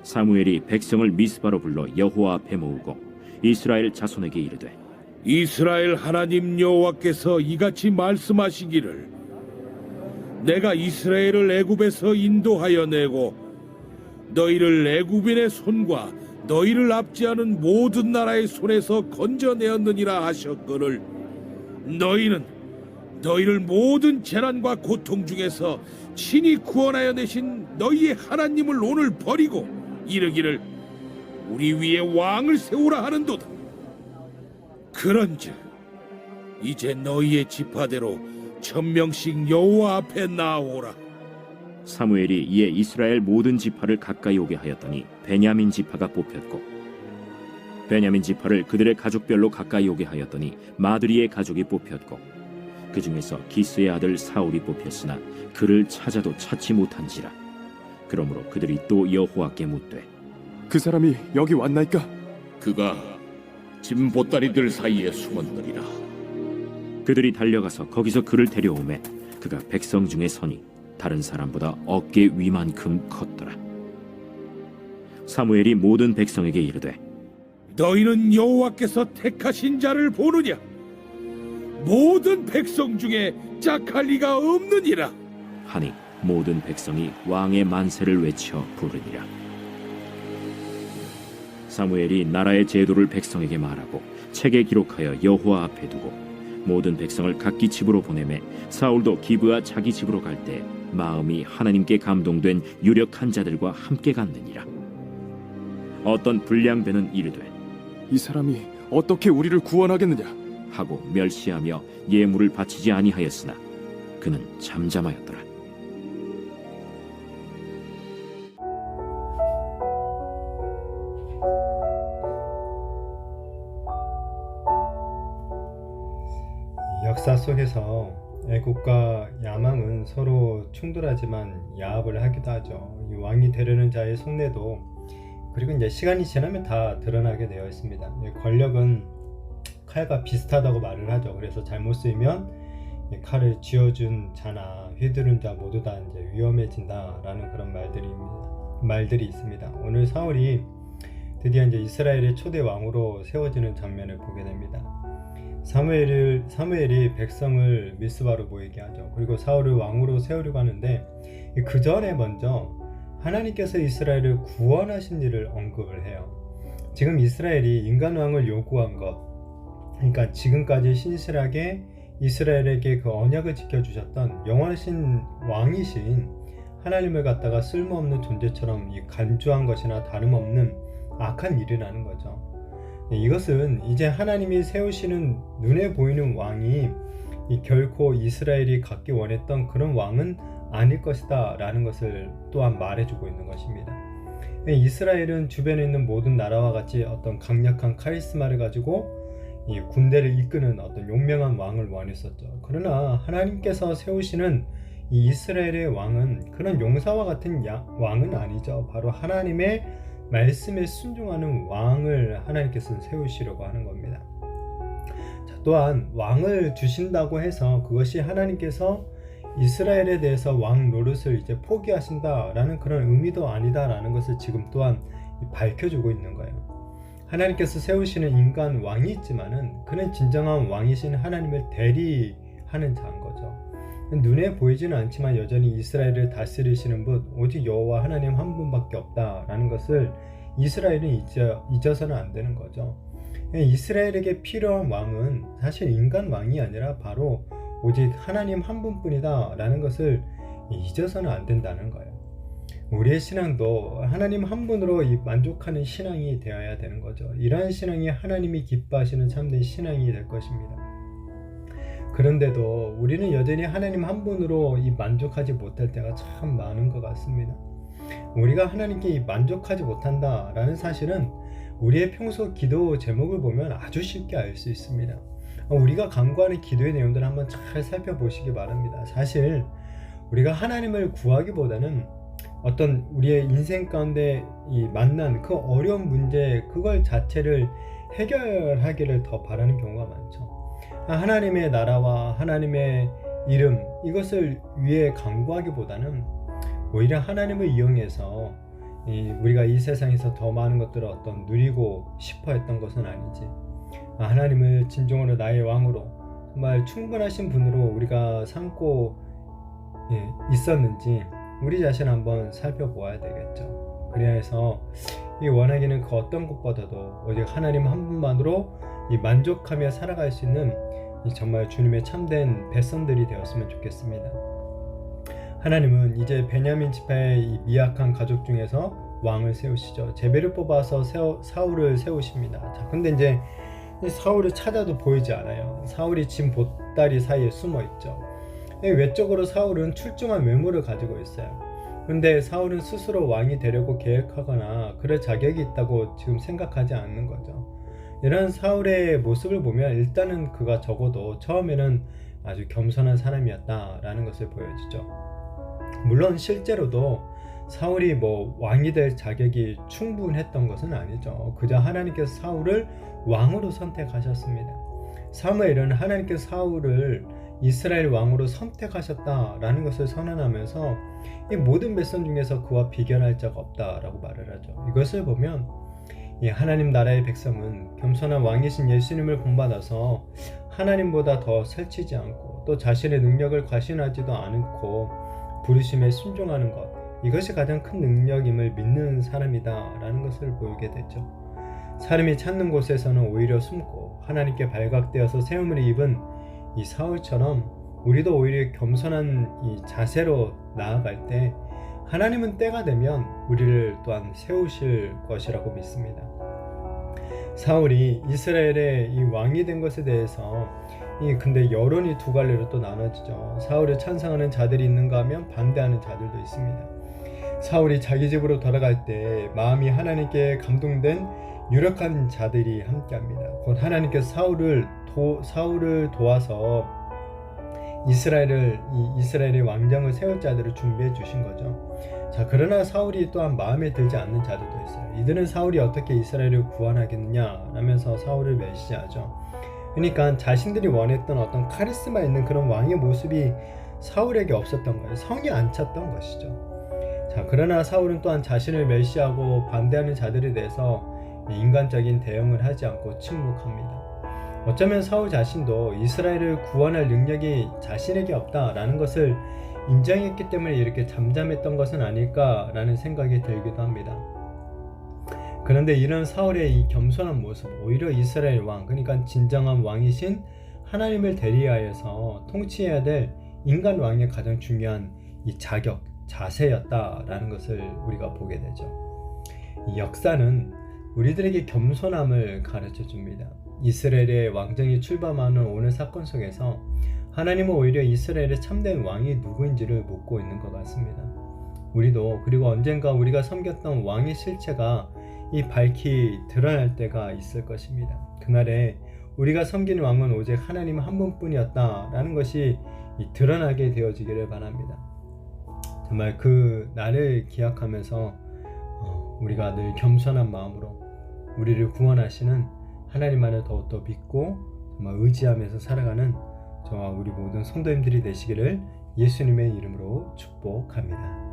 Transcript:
사무엘이 백성을 미스바로 불러 여호와 앞에 모으고 이스라엘 자손에게 이르되 이스라엘 하나님 여호와께서 이같이 말씀하시기를 내가 이스라엘을 애굽에서 인도하여 내고 너희를 애굽인의 손과 너희를 압제하는 모든 나라의 손에서 건져내었느니라 하셨거늘 너희는 너희를 모든 재난과 고통 중에서 친히 구원하여 내신 너희의 하나님을 오늘 버리고 이르기를 우리 위에 왕을 세우라 하는도다. 그런즉 이제 너희의 지파대로 1000명씩 여호와 앞에 나오라. 사무엘이 이에 이스라엘 모든 지파를 가까이 오게 하였더니 베냐민 지파가 뽑혔고 베냐민 지파를 그들의 가족별로 가까이 오게 하였더니 마드리의 가족이 뽑혔고 그 중에서 기스의 아들 사울이 뽑혔으나 그를 찾아도 찾지 못한지라. 그러므로 그들이 또 여호와께 묻되 그 사람이 여기 왔나이까? 그가 짐 보따리들 사이에 숨었느니라. 그들이 달려가서 거기서 그를 데려오매 그가 백성 중에 서니 다른 사람보다 어깨 위만큼 컸더라. 사무엘이 모든 백성에게 이르되 너희는 여호와께서 택하신 자를 보느냐? 모든 백성 중에 짝할 리가 없느니라. 하니 모든 백성이 왕의 만세를 외쳐 부르니라. 사무엘이 나라의 제도를 백성에게 말하고 책에 기록하여 여호와 앞에 두고 모든 백성을 각기 집으로 보내매 사울도 기브아 자기 집으로 갈 때 마음이 하나님께 감동된 유력한 자들과 함께 갔느니라. 어떤 불량배는 이르되 이 사람이 어떻게 우리를 구원하겠느냐? 하고 멸시하며 예물을 바치지 아니하였으나 그는 잠잠하였더라. 역사 속에서 애국과 야망은 서로 충돌하지만 야합을 하기도 하죠. 이 왕이 되려는 자의 속내도 그리고 이제 시간이 지나면 다 드러나게 되어 있습니다. 권력은 칼과 비슷하다고 말을 하죠. 그래서 잘못 쓰이면 칼을 쥐어준 자나 휘두른 자 모두 다 이제 위험해진다라는 그런 말들이 있습니다. 오늘 사울이 드디어 이제 이스라엘의 초대 왕으로 세워지는 장면을 보게 됩니다. 사무엘이 백성을 미스바로 모이게 하죠. 그리고 사울을 왕으로 세우려고 하는데 그 전에 먼저 하나님께서 이스라엘을 구원하신 일을 언급을 해요. 지금 이스라엘이 인간 왕을 요구한 것, 그러니까 지금까지 신실하게 이스라엘에게 그 언약을 지켜주셨던 영원하신 왕이신 하나님을 갖다가 쓸모없는 존재처럼 간주한 것이나 다름없는 악한 일이라는 거죠. 이것은 이제 하나님이 세우시는 눈에 보이는 왕이 결코 이스라엘이 갖기 원했던 그런 왕은 아닐 것이다 라는 것을 또한 말해주고 있는 것입니다. 이스라엘은 주변에 있는 모든 나라와 같이 어떤 강력한 카리스마를 가지고 이 군대를 이끄는 어떤 용맹한 왕을 원했었죠. 그러나 하나님께서 세우시는 이 이스라엘의 왕은 그런 용사와 같은 왕은 아니죠. 바로 하나님의 말씀에 순종하는 왕을 하나님께서 세우시려고 하는 겁니다. 또한 왕을 주신다고 해서 그것이 하나님께서 이스라엘에 대해서 왕 노릇을 이제 포기하신다라는 그런 의미도 아니다라는 것을 지금 또한 밝혀주고 있는 거예요. 하나님께서 세우시는 인간 왕이 있지만은 그는 진정한 왕이신 하나님을 대리하는 자인 거죠. 눈에 보이지는 않지만 여전히 이스라엘을 다스리시는 분 오직 여호와 하나님 한 분밖에 없다라는 것을 이스라엘은 잊어서는 안 되는 거죠. 이스라엘에게 필요한 왕은 사실 인간 왕이 아니라 바로 오직 하나님 한 분뿐이다 라는 것을 잊어서는 안 된다는 거예요. 우리의 신앙도 하나님 한 분으로 만족하는 신앙이 되어야 되는 거죠. 이러한 신앙이 하나님이 기뻐하시는 참된 신앙이 될 것입니다. 그런데도 우리는 여전히 하나님 한 분으로 만족하지 못할 때가 참 많은 것 같습니다. 우리가 하나님께 만족하지 못한다라는 사실은 우리의 평소 기도 제목을 보면 아주 쉽게 알 수 있습니다. 우리가 강구하는 기도의 내용들을 한번 잘 살펴보시기 바랍니다. 사실 우리가 하나님을 구하기보다는 어떤 우리의 인생 가운데 만난 그 어려운 문제 그걸 자체를 해결하기를 더 바라는 경우가 많죠. 하나님의 나라와 하나님의 이름 이것을 위해 강구하기보다는 오히려 하나님을 이용해서 우리가 이 세상에서 더 많은 것들을 어떤 누리고 싶어 했던 것은 아니지. 하나님을 진정으로 나의 왕으로 정말 충분하신 분으로 우리가 삼고 있었는지 우리 자신 한번 살펴보아야 되겠죠. 그래야 해서 이 원하기는 그 어떤 것보다도 오직 하나님 한 분만으로 만족하며 살아갈 수 있는 정말 주님의 참된 백성들이 되었으면 좋겠습니다. 하나님은 이제 베냐민 지파의 이 미약한 가족 중에서 왕을 세우시죠. 제베를 뽑아서 사울을 세우십니다. 자, 근데 이제 사울을 찾아도 보이지 않아요. 사울이 진 보따리 사이에 숨어 있죠. 외적으로 사울은 출중한 외모를 가지고 있어요. 근데 사울은 스스로 왕이 되려고 계획하거나 그럴 자격이 있다고 지금 생각하지 않는 거죠. 이런 사울의 모습을 보면 일단은 그가 적어도 처음에는 아주 겸손한 사람이었다라는 것을 보여주죠. 물론 실제로도 사울이 왕이 될 자격이 충분했던 것은 아니죠. 그저 하나님께서 사울을 왕으로 선택하셨습니다. 사무엘은 하나님께서 사울을 이스라엘 왕으로 선택하셨다라는 것을 선언하면서 이 모든 백성 중에서 그와 비견할 자가 없다라고 말을 하죠. 이것을 보면 이 하나님 나라의 백성은 겸손한 왕이신 예수님을 본받아서 하나님보다 더 설치지 않고 또 자신의 능력을 과신하지도 않고 부르심에 순종하는 것, 이것이 가장 큰 능력임을 믿는 사람이다라는 것을 보이게 되죠. 사람이 찾는 곳에서는 오히려 숨고 하나님께 발각되어서 세움을 입은 이 사울처럼 우리도 오히려 겸손한 이 자세로 나아갈 때 하나님은 때가 되면 우리를 또한 세우실 것이라고 믿습니다. 사울이 이스라엘의 이 왕이 된 것에 대해서 근데 여론이 두 갈래로 또 나눠지죠. 사울을 찬성하는 자들이 있는가 하면 반대하는 자들도 있습니다. 사울이 자기 집으로 돌아갈 때 마음이 하나님께 감동된 유력한 자들이 함께합니다. 곧 하나님께서 사울을 도와서 이스라엘의 왕정을 세울 자들을 준비해 주신 거죠. 자, 그러나 사울이 또한 마음에 들지 않는 자들도 있어요. 이들은 사울이 어떻게 이스라엘을 구원하겠느냐 라면서 사울을 멸시하죠. 그러니까 자신들이 원했던 어떤 카리스마 있는 그런 왕의 모습이 사울에게 없었던 거예요. 성이 안 찼던 것이죠. 자, 그러나 사울은 또한 자신을 멸시하고 반대하는 자들에 대해서 인간적인 대응을 하지 않고 침묵합니다. 어쩌면 사울 자신도 이스라엘을 구원할 능력이 자신에게 없다라는 것을 인정했기 때문에 이렇게 잠잠했던 것은 아닐까라는 생각이 들기도 합니다. 그런데 이런 사울의 이 겸손한 모습, 오히려 이스라엘 왕, 그러니까 진정한 왕이신 하나님을 대리하여서 통치해야 될 인간 왕의 가장 중요한 이 자격, 자세였다라는 것을 우리가 보게 되죠. 이 역사는 우리들에게 겸손함을 가르쳐 줍니다. 이스라엘의 왕정이 출범하는 오늘 사건 속에서 하나님은 오히려 이스라엘의 참된 왕이 누구인지를 묻고 있는 것 같습니다. 우리도 그리고 언젠가 우리가 섬겼던 왕의 실체가 이 밝히 드러날 때가 있을 것입니다. 그날에 우리가 섬기는 왕은 오직 하나님 한 분뿐이었다라는 것이 드러나게 되어지기를 바랍니다. 정말 그 날을 기약하면서 우리가 늘 겸손한 마음으로 우리를 구원하시는 하나님만을 더욱더 믿고 정말 의지하면서 살아가는 저와 우리 모든 성도님들이 되시기를 예수님의 이름으로 축복합니다.